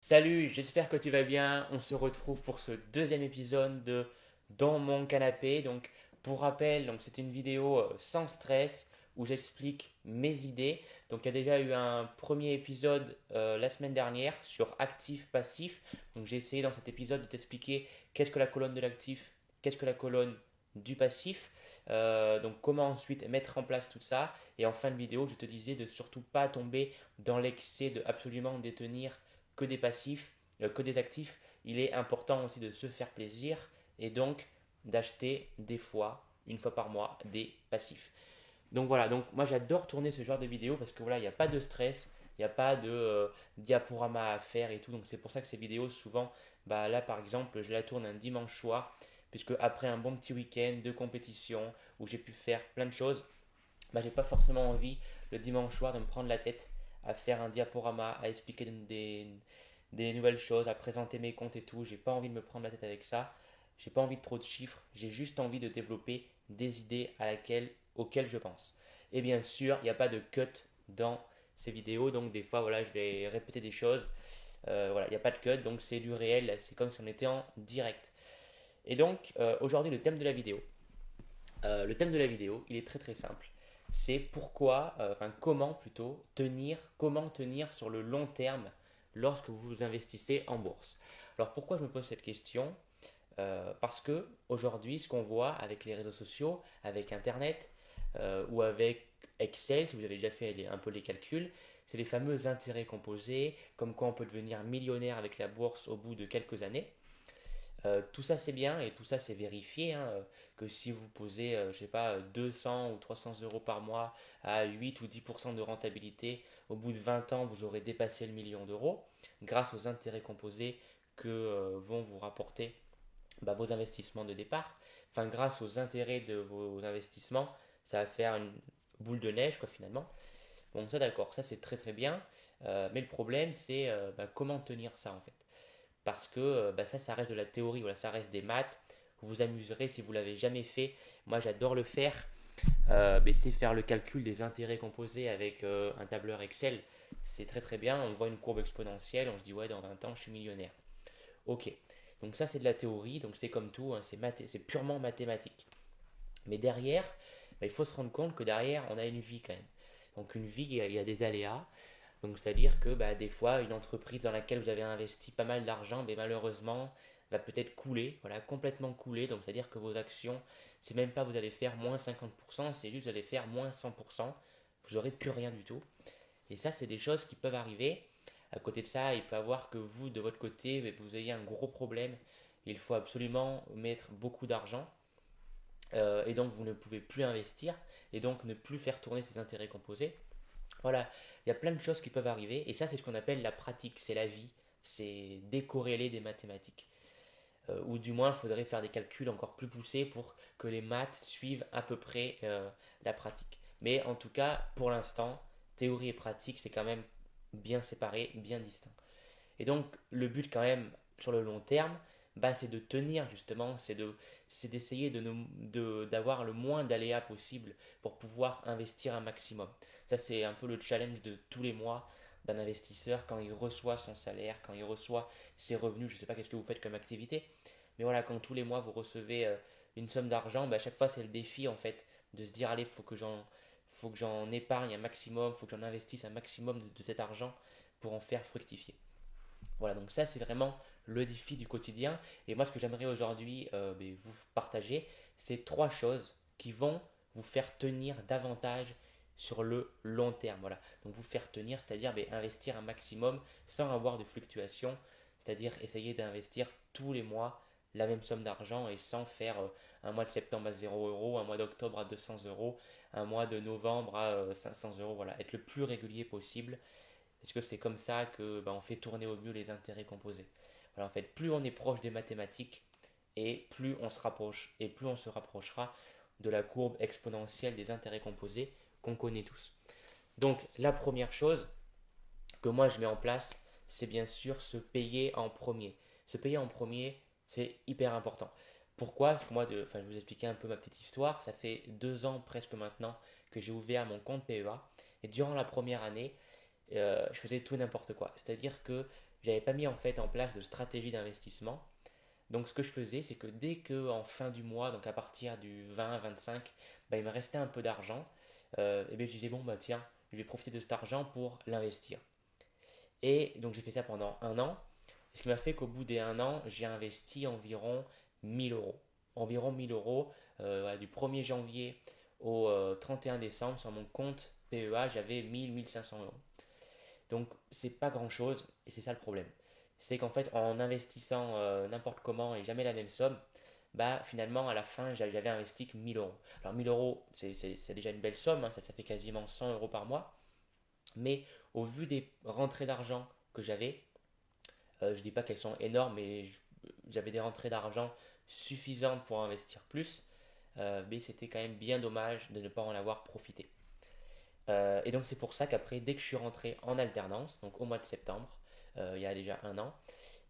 Salut, j'espère que tu vas bien. On se retrouve pour ce deuxième épisode de Dans mon canapé. Donc, pour rappel, c'est une vidéo sans stress où j'explique mes idées. Donc, il y a déjà eu un premier épisode la semaine dernière sur actif-passif. Donc, j'ai essayé dans cet épisode de t'expliquer qu'est-ce que la colonne de l'actif, qu'est-ce que la colonne du passif. Donc, comment ensuite mettre en place tout ça. Et en fin de vidéo, je te disais de surtout pas tomber dans l'excès de absolument détenir que des passifs, que des actifs. Il est important aussi de se faire plaisir et donc d'acheter des fois, une fois par mois, des passifs. Donc voilà, donc moi j'adore tourner ce genre de vidéos parce que voilà, il n'y a pas de stress, il n'y a pas de diaporama à faire et tout. Donc c'est pour ça que ces vidéos, souvent, bah là par exemple, je la tourne un dimanche soir, puisque après un bon petit week-end de compétition où j'ai pu faire plein de choses, bah, j'ai pas forcément envie le dimanche soir de me prendre la tête à faire un diaporama, à expliquer des nouvelles choses, à présenter mes comptes et tout. J'ai pas envie de me prendre la tête avec ça. J'ai pas envie de trop de chiffres. J'ai juste envie de développer des idées auxquelles je pense. Et bien sûr, il n'y a pas de cut dans ces vidéos. Donc des fois, voilà, je vais répéter des choses. Voilà, il n'y a pas de cut. Donc c'est du réel. C'est comme si on était en direct. Et donc aujourd'hui, le thème de la vidéo, il est très très simple. C'est comment plutôt comment tenir sur le long terme lorsque vous investissez en bourse. Alors pourquoi je me pose cette question? Parce que aujourd'hui, ce qu'on voit avec les réseaux sociaux, avec Internet ou avec Excel, si vous avez déjà fait un peu les calculs, c'est les fameux intérêts composés, comme quoi on peut devenir millionnaire avec la bourse au bout de quelques années. Tout ça c'est bien et tout ça c'est vérifié, hein, que si vous posez, je sais pas, 200 ou 300 euros par mois à 8 ou 10% de rentabilité, au bout de 20 ans vous aurez dépassé le million d'euros grâce aux intérêts composés que vont vous rapporter vos investissements de départ. Enfin, grâce aux intérêts de vos investissements, ça va faire une boule de neige quoi finalement. Bon, ça d'accord, ça c'est très très bien. Mais le problème c'est comment tenir ça en fait. Parce que ça reste de la théorie, voilà, ça reste des maths. Vous vous amuserez si vous l'avez jamais fait. Moi, j'adore le faire. Mais c'est faire le calcul des intérêts composés avec un tableur Excel. C'est très très bien. On voit une courbe exponentielle. On se dit, ouais, dans 20 ans, je suis millionnaire. Ok. Donc, ça, c'est de la théorie. Donc, c'est comme tout. Hein, c'est purement mathématique. Mais derrière, il faut se rendre compte que derrière, on a une vie quand même. Donc, une vie, il y a des aléas. Donc, c'est-à-dire que des fois, une entreprise dans laquelle vous avez investi pas mal d'argent, mais malheureusement, va peut-être couler, voilà, complètement couler. Donc, c'est-à-dire que vos actions, c'est même pas vous allez faire moins 50%, c'est juste vous allez faire moins 100%. Vous n'aurez plus rien du tout. Et ça, c'est des choses qui peuvent arriver. À côté de ça, il peut y avoir que vous, de votre côté, vous ayez un gros problème. Il faut absolument mettre beaucoup d'argent. Et donc, vous ne pouvez plus investir. Et donc, ne plus faire tourner ces intérêts composés. Voilà, il y a plein de choses qui peuvent arriver, et ça c'est ce qu'on appelle la pratique, c'est la vie, c'est décorréler des mathématiques. Ou du moins, il faudrait faire des calculs encore plus poussés pour que les maths suivent à peu près la pratique. Mais en tout cas, pour l'instant, théorie et pratique, c'est quand même bien séparé, bien distinct. Et donc, le but quand même, sur le long terme, c'est de tenir justement, c'est d'essayer d'avoir le moins d'aléas possible pour pouvoir investir un maximum. Ça, c'est un peu le challenge de tous les mois d'un investisseur quand il reçoit son salaire, quand il reçoit ses revenus. Je ne sais pas qu'est-ce que vous faites comme activité, mais voilà, quand tous les mois vous recevez une somme d'argent, à chaque fois c'est le défi en fait de se dire allez, faut que j'en épargne un maximum, faut que j'en investisse un maximum de cet argent pour en faire fructifier. Voilà, donc ça c'est vraiment le défi du quotidien. Et moi ce que j'aimerais aujourd'hui vous partager, c'est trois choses qui vont vous faire tenir davantage sur le long terme. Voilà, donc vous faire tenir, c'est-à-dire investir un maximum sans avoir de fluctuations, c'est-à-dire essayer d'investir tous les mois la même somme d'argent et sans faire un mois de septembre à 0 euros, un mois d'octobre à 200 euros, un mois de novembre à 500 euros. Voilà, être le plus régulier possible parce que c'est comme ça que on fait tourner au mieux les intérêts composés. Voilà, en fait, plus on est proche des mathématiques et plus on se rapproche et plus on se rapprochera de la courbe exponentielle des intérêts composés qu'on connaît tous. Donc la première chose que moi je mets en place, c'est bien sûr se payer en premier. Se payer en premier, c'est hyper important. Pourquoi? Parce que moi, je vais vous expliquer un peu ma petite histoire. Ça fait 2 ans presque maintenant que j'ai ouvert mon compte PEA. Et durant la première année, je faisais tout et n'importe quoi. C'est-à-dire que j'avais pas mis en fait en place de stratégie d'investissement. Donc ce que je faisais, c'est que dès que en fin du mois, donc à partir du 20-25, bah, il me restait un peu d'argent, et bien je disais bon bah tiens, je vais profiter de cet argent pour l'investir. Et donc j'ai fait ça pendant un an, ce qui m'a fait qu'au bout des un an, j'ai investi environ 1000 euros. Environ 1000 euros voilà, du 1er janvier au 31 décembre sur mon compte PEA, j'avais 1000-1500 euros. Donc c'est pas grand chose et c'est ça le problème. C'est qu'en fait en investissant n'importe comment et jamais la même somme, bah finalement à la fin j'avais investi que 1000 euros. Alors 1000 euros c'est déjà une belle somme, hein, ça fait quasiment 100 euros par mois. Mais au vu des rentrées d'argent que j'avais, je dis pas qu'elles sont énormes, mais j'avais des rentrées d'argent suffisantes pour investir plus. Mais c'était quand même bien dommage de ne pas en avoir profité. Et donc c'est pour ça qu'après, dès que je suis rentré en alternance, donc au mois de septembre, il y a déjà un an,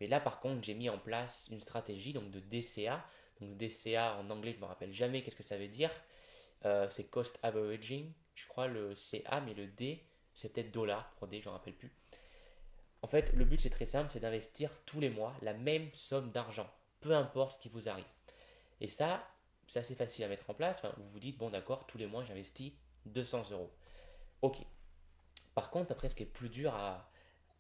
mais là par contre j'ai mis en place une stratégie donc de DCA. Donc DCA en anglais je ne me rappelle jamais qu'est-ce que ça veut dire. C'est cost averaging, je crois le CA, mais le D c'est peut-être dollar pour D, je ne rappelle plus. En fait le but c'est très simple, c'est d'investir tous les mois la même somme d'argent, peu importe ce qui vous arrive. Et ça, c'est assez facile à mettre en place. Enfin, vous vous dites, bon d'accord, tous les mois j'investis 200 euros. Ok. Par contre, après, ce qui est plus dur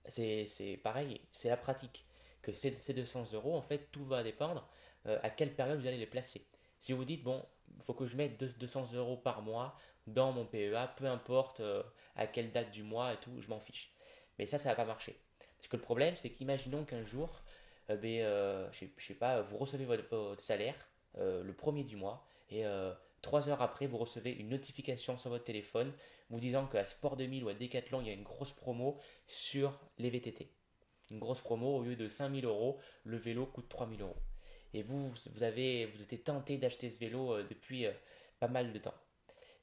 c'est pareil, c'est la pratique. Que ces 200 euros, en fait, tout va dépendre à quelle période vous allez les placer. Si vous dites, bon, il faut que je mette 200 euros par mois dans mon PEA, peu importe à quelle date du mois et tout, je m'en fiche. Mais ça va pas marcher. Parce que le problème, c'est qu'imaginons qu'un jour, je sais pas, vous recevez votre salaire le premier du mois et 3 heures après, vous recevez une notification sur votre téléphone vous disant qu'à Sport 2000 ou à Decathlon, il y a une grosse promo sur les VTT. Une grosse promo, au lieu de 5000 euros, le vélo coûte 3000 euros. Et vous étiez tenté d'acheter ce vélo depuis pas mal de temps.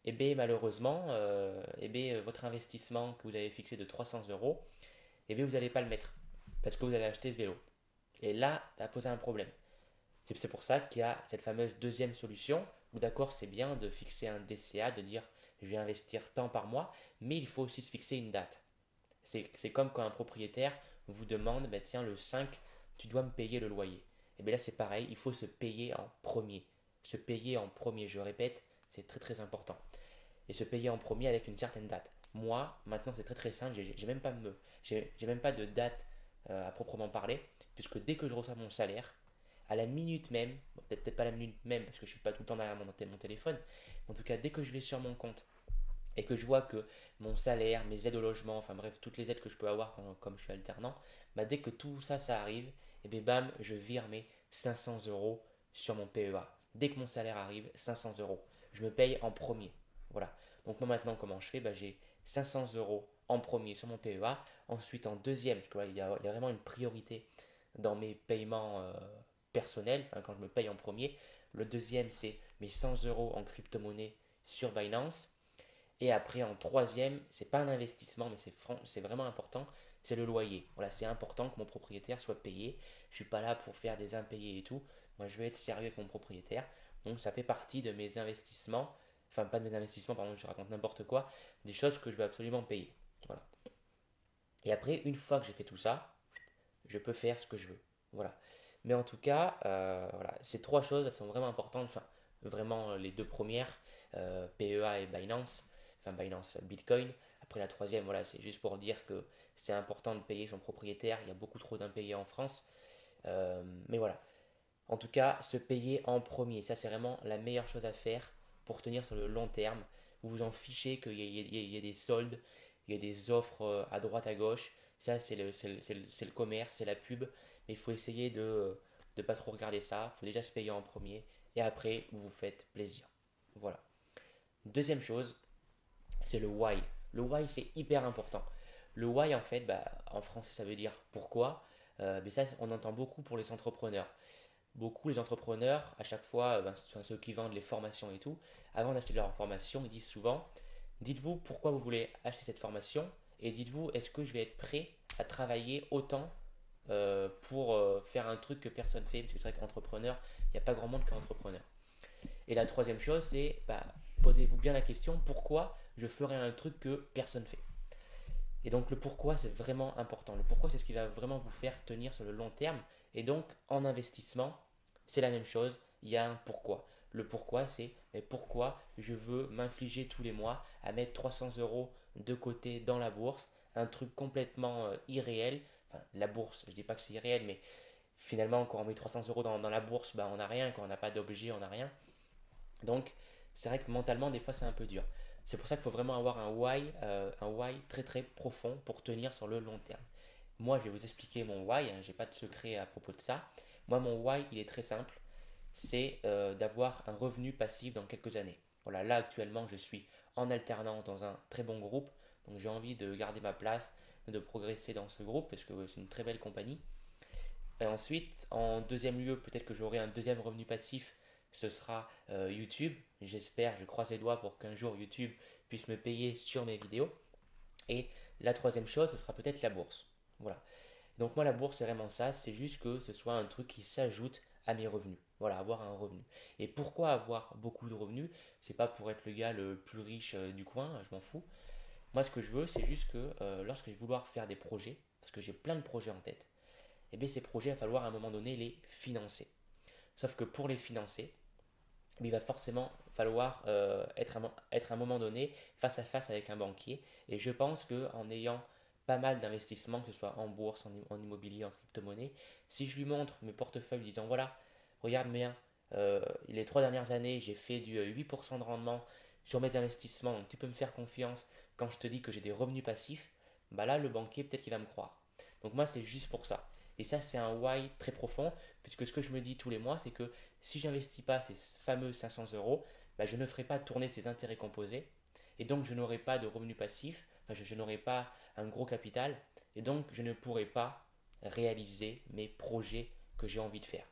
Et bien malheureusement, votre investissement que vous avez fixé de 300 euros, et bien vous n'allez pas le mettre parce que vous allez acheter ce vélo. Et là, ça a posé un problème. C'est pour ça qu'il y a cette fameuse deuxième solution où d'accord, c'est bien de fixer un DCA, de dire je vais investir tant par mois, mais il faut aussi se fixer une date. C'est comme quand un propriétaire vous demande, bah, tiens, le 5, tu dois me payer le loyer. Et bien là, c'est pareil, il faut se payer en premier. Se payer en premier, je répète, c'est très très important. Et se payer en premier avec une certaine date. Moi, maintenant, c'est très très simple, j'ai même pas de date à proprement parler, puisque dès que je reçois mon salaire, à la minute même, bon, peut-être pas la minute même parce que je suis pas tout le temps derrière mon téléphone, mais en tout cas dès que je vais sur mon compte et que je vois que mon salaire, mes aides au logement, enfin bref, toutes les aides que je peux avoir comme je suis alternant, bah, dès que tout ça, ça arrive, et bien bam, je vire mes 500 euros sur mon PEA. Dès que mon salaire arrive, 500 euros. Je me paye en premier. Voilà. Donc moi maintenant, comment je fais bah, j'ai 500 euros en premier sur mon PEA, ensuite en deuxième, parce qu'il y a vraiment une priorité dans mes paiements personnels, enfin, quand je me paye en premier. Le deuxième, c'est mes 100 euros en crypto-monnaie sur Binance. Et après, en troisième, c'est pas un investissement, mais c'est vraiment important, c'est le loyer. Voilà, c'est important que mon propriétaire soit payé. Je suis pas là pour faire des impayés et tout. Moi, je veux être sérieux avec mon propriétaire. Donc, ça fait partie de mes investissements. Enfin, pas de mes investissements, pardon, je raconte n'importe quoi. Des choses que je veux absolument payer. Voilà. Et après, une fois que j'ai fait tout ça, je peux faire ce que je veux. Voilà. Mais en tout cas, voilà, ces trois choses elles sont vraiment importantes. Enfin, vraiment les deux premières, PEA et Binance. Enfin, Binance Bitcoin. Après la troisième, voilà, c'est juste pour dire que c'est important de payer son propriétaire. Il y a beaucoup trop d'impayés en France. Mais voilà. En tout cas, se payer en premier. Ça, c'est vraiment la meilleure chose à faire pour tenir sur le long terme. Vous vous en fichez qu'il y ait des soldes, il y a des offres à droite, à gauche. Ça, c'est le commerce, c'est la pub. Mais il faut essayer de ne pas trop regarder ça. Il faut déjà se payer en premier. Et après, vous vous faites plaisir. Voilà. Deuxième chose, c'est le why. Le why, c'est hyper important. Le why, en fait, bah, en français, ça veut dire pourquoi. Mais ça, on entend beaucoup pour les entrepreneurs. Beaucoup les entrepreneurs, à chaque fois, ceux qui vendent les formations et tout, avant d'acheter leur formation, ils disent souvent, dites-vous pourquoi vous voulez acheter cette formation et dites-vous, est-ce que je vais être prêt à travailler autant pour faire un truc que personne fait, parce que c'est vrai qu'entrepreneur, il n'y a pas grand monde qui est entrepreneur. Et la troisième chose, c'est posez-vous bien la question, pourquoi je ferais un truc que personne fait. Et donc le pourquoi, c'est vraiment important. Le pourquoi, c'est ce qui va vraiment vous faire tenir sur le long terme. Et donc en investissement, c'est la même chose. Il y a un pourquoi. Le pourquoi, c'est mais pourquoi je veux m'infliger tous les mois à mettre 300 euros de côté dans la bourse, un truc complètement irréel. Enfin, la bourse, je dis pas que c'est irréel, mais finalement, quand on met 300 euros dans la bourse, bah, on n'a rien. Quand on n'a pas d'objet, on n'a rien. Donc, c'est vrai que mentalement, des fois, c'est un peu dur. C'est pour ça qu'il faut vraiment avoir un why très très profond pour tenir sur le long terme. Moi, je vais vous expliquer mon why, hein, j'ai pas de secret à propos de ça. Moi, mon why, il est très simple, c'est d'avoir un revenu passif dans quelques années. Voilà, là actuellement, je suis en alternance dans un très bon groupe, donc j'ai envie de garder ma place, de progresser dans ce groupe parce que c'est une très belle compagnie. Et ensuite, en deuxième lieu, peut-être que j'aurai un deuxième revenu passif, ce sera YouTube. J'espère, je croise les doigts pour qu'un jour YouTube puisse me payer sur mes vidéos. Et la troisième chose, ce sera peut-être la bourse. Voilà. Donc moi, la bourse, c'est vraiment ça. C'est juste que ce soit un truc qui s'ajoute à mes revenus. Voilà, avoir un revenu. Et pourquoi avoir beaucoup de revenus? C'est pas pour être le gars le plus riche du coin, je m'en fous. Moi, ce que je veux, c'est juste que lorsque je vais vouloir faire des projets, parce que j'ai plein de projets en tête, et bien ces projets, il va falloir à un moment donné les financer. Sauf que pour les financer, il va forcément falloir être à un moment donné face à face avec un banquier. Et je pense qu'en ayant pas mal d'investissements, que ce soit en bourse, en immobilier, en crypto-monnaie, si je lui montre mes portefeuilles disant voilà, regarde bien, les 3 dernières années, j'ai fait du 8% de rendement sur mes investissements, donc tu peux me faire confiance quand je te dis que j'ai des revenus passifs, bah là, le banquier, peut-être qu'il va me croire. Donc moi, c'est juste pour ça. Et ça, c'est un why très profond, puisque ce que je me dis tous les mois, c'est que si j'investis pas ces fameux 500 euros, bah, je ne ferai pas tourner ces intérêts composés, et donc je n'aurai pas de revenus passifs, enfin, je n'aurai pas un gros capital, et donc je ne pourrai pas réaliser mes projets que j'ai envie de faire.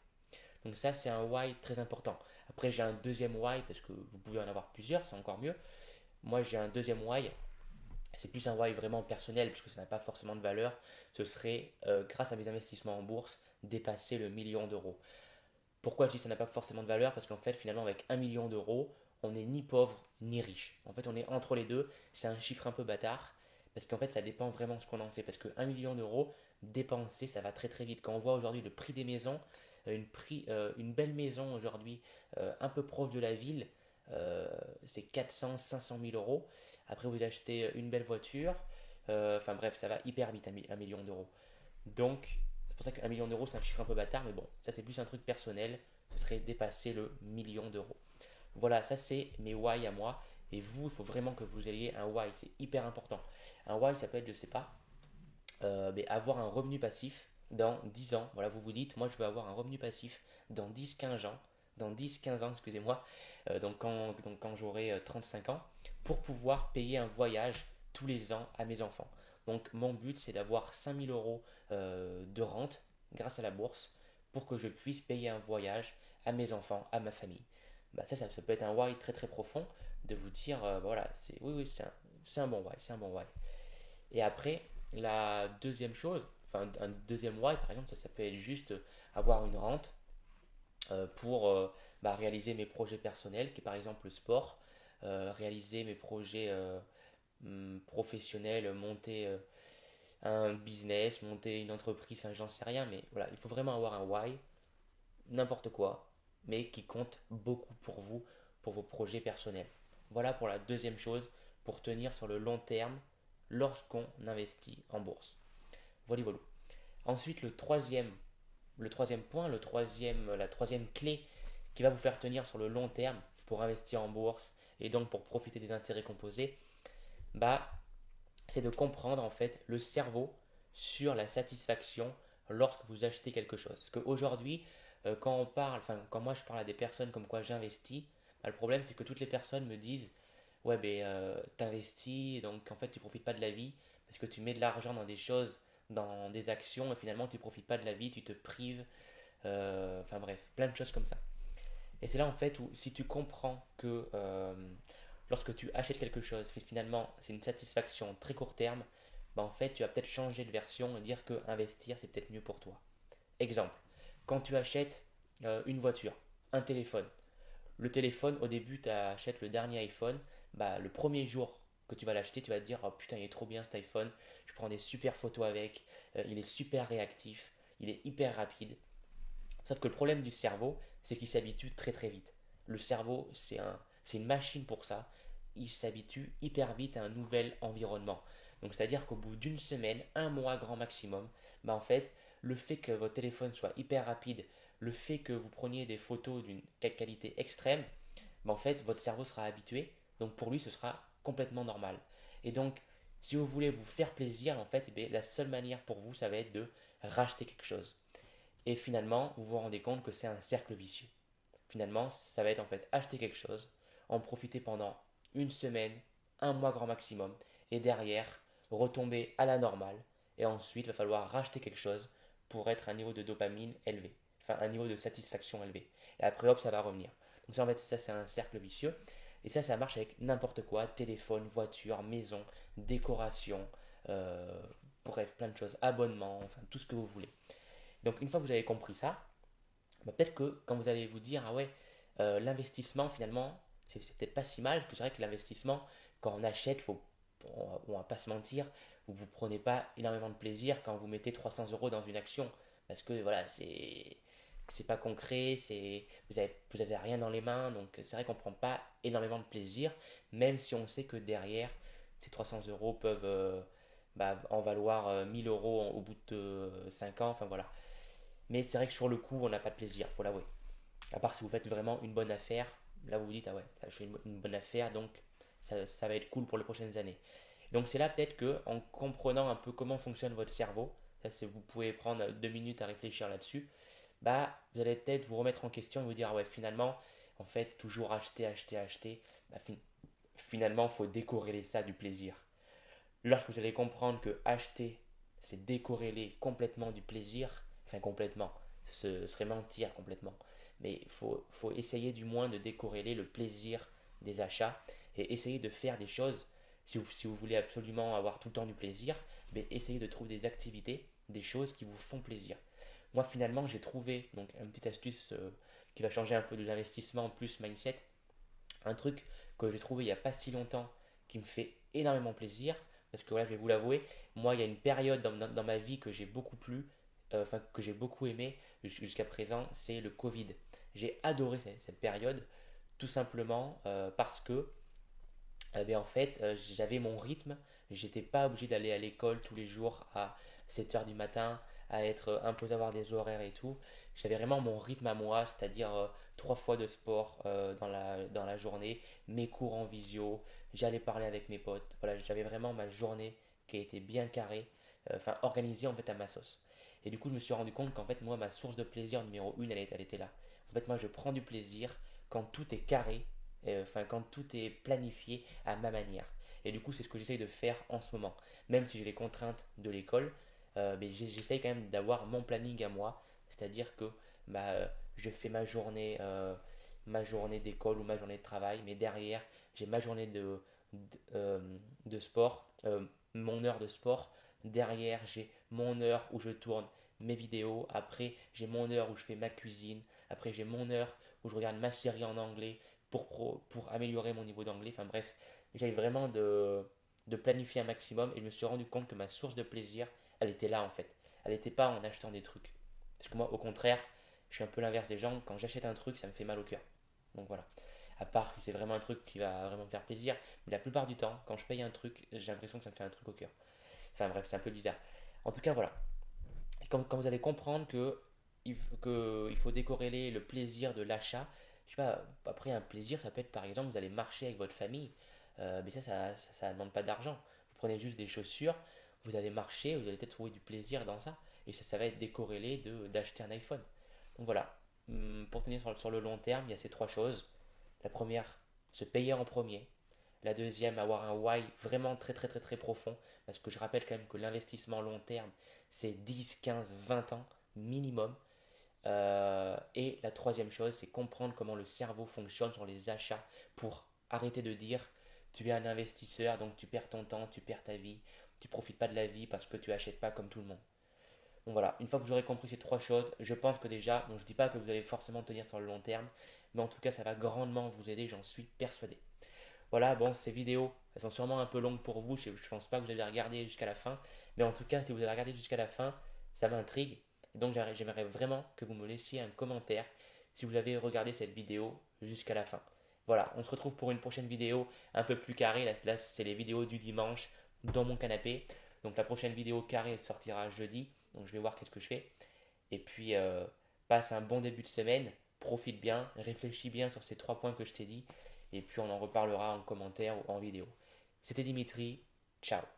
Donc ça, c'est un why très important. Après, j'ai un deuxième why, parce que vous pouvez en avoir plusieurs, c'est encore mieux. Moi, j'ai un deuxième why, c'est plus un why vraiment personnel, puisque ça n'a pas forcément de valeur. Ce serait, grâce à mes investissements en bourse, dépasser le million d'euros. Pourquoi je dis que ça n'a pas forcément de valeur? Parce qu'en fait, finalement, avec 1 million d'euros, on n'est ni pauvre ni riche. En fait, on est entre les deux. C'est un chiffre un peu bâtard. Parce qu'en fait, ça dépend vraiment de ce qu'on en fait. Parce que 1 million d'euros, dépenser, ça va très très vite. Quand on voit aujourd'hui le prix des maisons, une belle maison aujourd'hui, un peu proche de la ville, c'est 400, 500 000 euros. Après, vous achetez une belle voiture. Enfin bref, ça va hyper vite, 1 million d'euros. Donc, c'est pour ça qu'un million d'euros, c'est un chiffre un peu bâtard, mais bon, ça c'est plus un truc personnel. Ce serait dépasser le million d'euros. Voilà, ça c'est mes why à moi. Et vous, il faut vraiment que vous ayez un why, c'est hyper important. Un why, ça peut être, je sais pas, mais avoir un revenu passif dans 10 ans. Voilà, vous vous dites, moi je veux avoir un revenu passif dans 10-15 ans. Dans 10-15 ans, excusez-moi, donc quand j'aurai 5 ans, pour pouvoir payer un voyage tous les ans à mes enfants. Donc mon but, c'est d'avoir 5 000 euros de rente grâce à la bourse pour que je puisse payer un voyage à mes enfants, à ma famille. Bah, ça peut être un why très très profond de vous dire, voilà, oui, oui, c'est un bon why, c'est un bon why. Et après, la deuxième chose, enfin un deuxième why par exemple, ça peut être juste avoir une rente pour réaliser mes projets personnels, qui est par exemple le sport, réaliser mes projets professionnels, monter un business, monter une entreprise, enfin j'en sais rien, mais voilà, il faut vraiment avoir un why, n'importe quoi, mais qui compte beaucoup pour vous, pour vos projets personnels. Voilà pour la deuxième chose, pour tenir sur le long terme lorsqu'on investit en bourse. Voilà, voilà. Ensuite, le troisième point, la troisième clé qui va vous faire tenir sur le long terme pour investir en bourse et donc pour profiter des intérêts composés, bah, c'est de comprendre en fait le cerveau sur la satisfaction lorsque vous achetez quelque chose. Parce qu'aujourd'hui, quand on parle, enfin quand moi je parle à des personnes comme quoi j'investis, bah, le problème c'est que toutes les personnes me disent ouais ben t'investis donc en fait tu profites pas de la vie parce que tu mets de l'argent dans des choses, dans des actions et finalement tu profites pas de la vie, tu te prives, enfin bref, plein de choses comme ça. Et c'est là en fait où si tu comprends que lorsque tu achètes quelque chose, finalement c'est une satisfaction très court terme, bah en fait tu vas peut-être changer de version et dire que investir c'est peut-être mieux pour toi. Exemple, quand tu achètes une voiture, un téléphone, le téléphone au début tu achètes le dernier iPhone, bah, le premier jour que tu vas l'acheter, tu vas te dire oh putain, il est trop bien cet iPhone, je prends des super photos avec, il est super réactif, il est hyper rapide. Sauf que le problème du cerveau, c'est qu'il s'habitue très très vite. Le cerveau, c'est une machine pour ça. Il s'habitue hyper vite à un nouvel environnement. Donc c'est-à-dire qu'au bout d'une semaine, un mois grand maximum, bah en fait, le fait que votre téléphone soit hyper rapide, le fait que vous preniez des photos d'une qualité extrême, bah en fait, votre cerveau sera habitué. Donc pour lui, ce sera complètement normal. Et donc, si vous voulez vous faire plaisir, en fait, eh bien, la seule manière pour vous, ça va être de racheter quelque chose. Et finalement, vous vous rendez compte que c'est un cercle vicieux. Finalement, ça va être en fait acheter quelque chose, en profiter pendant une semaine, un mois grand maximum, et derrière, retomber à la normale. Et ensuite, il va falloir racheter quelque chose pour être à un niveau de dopamine élevé, enfin un niveau de satisfaction élevé. Et après, hop, ça va revenir. Donc ça, en fait, ça c'est un cercle vicieux. Et ça marche avec n'importe quoi, téléphone, voiture, maison, décoration, euh, bref, plein de choses, abonnement, enfin tout ce que vous voulez. Donc une fois que vous avez compris ça, bah, peut-être que quand vous allez vous dire, ah ouais, l'investissement finalement, c'est peut-être pas si mal, que c'est vrai que l'investissement, quand on achète, on va pas se mentir, vous prenez pas énormément de plaisir quand vous mettez 300 euros dans une action, parce que voilà, c'est pas concret, vous avez rien dans les mains, donc c'est vrai qu'on prend pas énormément de plaisir, même si on sait que derrière, ces 300 euros peuvent bah, en valoir 1000 euros au bout de 5 ans, enfin voilà. Mais c'est vrai que sur le coup, on n'a pas de plaisir, faut l'avouer. À part si vous faites vraiment une bonne affaire, là vous vous dites, ah ouais, je fais une bonne affaire, donc ça va être cool pour les prochaines années. Donc c'est là peut-être que en comprenant un peu comment fonctionne votre cerveau, ça c'est vous pouvez prendre 2 minutes à réfléchir là-dessus, bah vous allez peut-être vous remettre en question et vous dire, ah ouais, finalement, en fait, toujours acheter, acheter, acheter, bah, finalement, il faut décorréler ça du plaisir. Lorsque vous allez comprendre que acheter, c'est décorréler complètement du plaisir, enfin complètement, ce serait mentir complètement, mais faut essayer du moins de décorréler le plaisir des achats et essayer de faire des choses, si vous voulez absolument avoir tout le temps du plaisir, mais essayez de trouver des activités, des choses qui vous font plaisir. Moi finalement j'ai trouvé donc une petite astuce qui va changer un peu de l'investissement plus mindset, un truc que j'ai trouvé il n'y a pas si longtemps qui me fait énormément plaisir. Parce que voilà, je vais vous l'avouer, moi il y a une période dans ma vie que j'ai beaucoup plu, enfin que j'ai beaucoup aimé jusqu'à présent, c'est le Covid. J'ai adoré cette période, tout simplement parce que en fait j'avais mon rythme, j'étais pas obligé d'aller à l'école tous les jours à 7 heures du matin, à être imposé à avoir des horaires et tout. J'avais vraiment mon rythme à moi, c'est-à-dire 3 fois de sport dans la journée, mes cours en visio, j'allais parler avec mes potes. Voilà, j'avais vraiment ma journée qui a été bien carrée, enfin organisée en fait à ma sauce. Et du coup, je me suis rendu compte qu'en fait, moi, ma source de plaisir numéro une, elle était là. En fait, moi, je prends du plaisir quand tout est carré, enfin, quand tout est planifié à ma manière. Et du coup, c'est ce que j'essaye de faire en ce moment. Même si j'ai les contraintes de l'école, mais j'essaye quand même d'avoir mon planning à moi. C'est-à-dire que bah, je fais ma journée d'école ou ma journée de travail, mais derrière, j'ai ma journée de sport, mon heure de sport. Derrière, j'ai mon heure où je tourne mes vidéos. Après, j'ai mon heure où je fais ma cuisine. Après, j'ai mon heure où je regarde ma série en anglais pour améliorer mon niveau d'anglais. Enfin bref, j'avais vraiment de planifier un maximum et je me suis rendu compte que ma source de plaisir, elle était là en fait. Elle n'était pas en achetant des trucs. Parce que moi, au contraire, je suis un peu l'inverse des gens. Quand j'achète un truc, ça me fait mal au cœur. Donc voilà. À part si c'est vraiment un truc qui va vraiment me faire plaisir. Mais la plupart du temps, quand je paye un truc, j'ai l'impression que ça me fait un truc au cœur. Enfin bref, c'est un peu bizarre. En tout cas, voilà. Et quand vous allez comprendre que il faut décorréler le plaisir de l'achat, je sais pas, après un plaisir, ça peut être par exemple, vous allez marcher avec votre famille, mais ça ne demande pas d'argent. Vous prenez juste des chaussures, vous allez marcher, vous allez peut-être trouver du plaisir dans ça, et ça va être décorrélé d'acheter un iPhone. Donc voilà. Pour tenir sur le long terme, il y a ces trois choses. La première, se payer en premier. La deuxième, avoir un why vraiment très très très très profond. Parce que je rappelle quand même que l'investissement long terme, c'est 10, 15, 20 ans minimum. Et la troisième chose, c'est comprendre comment le cerveau fonctionne sur les achats pour arrêter de dire tu es un investisseur, donc tu perds ton temps, tu perds ta vie, tu profites pas de la vie parce que tu achètes pas comme tout le monde. Donc voilà, une fois que vous aurez compris ces trois choses, je pense que déjà, donc je ne dis pas que vous allez forcément tenir sur le long terme, mais en tout cas ça va grandement vous aider, j'en suis persuadé. Voilà, bon, ces vidéos, elles sont sûrement un peu longues pour vous. Je ne pense pas que vous avez regardé jusqu'à la fin. Mais en tout cas, si vous avez regardé jusqu'à la fin, ça m'intrigue. Donc j'aimerais vraiment que vous me laissiez un commentaire si vous avez regardé cette vidéo jusqu'à la fin. Voilà, on se retrouve pour une prochaine vidéo un peu plus carrée. Là, c'est les vidéos du dimanche dans mon canapé. Donc la prochaine vidéo carrée sortira jeudi. Donc je vais voir qu'est-ce que je fais. Et puis, passe un bon début de semaine. Profite bien, réfléchis bien sur ces 3 points que je t'ai dit. Et puis on en reparlera en commentaire ou en vidéo. C'était Dimitri. Ciao.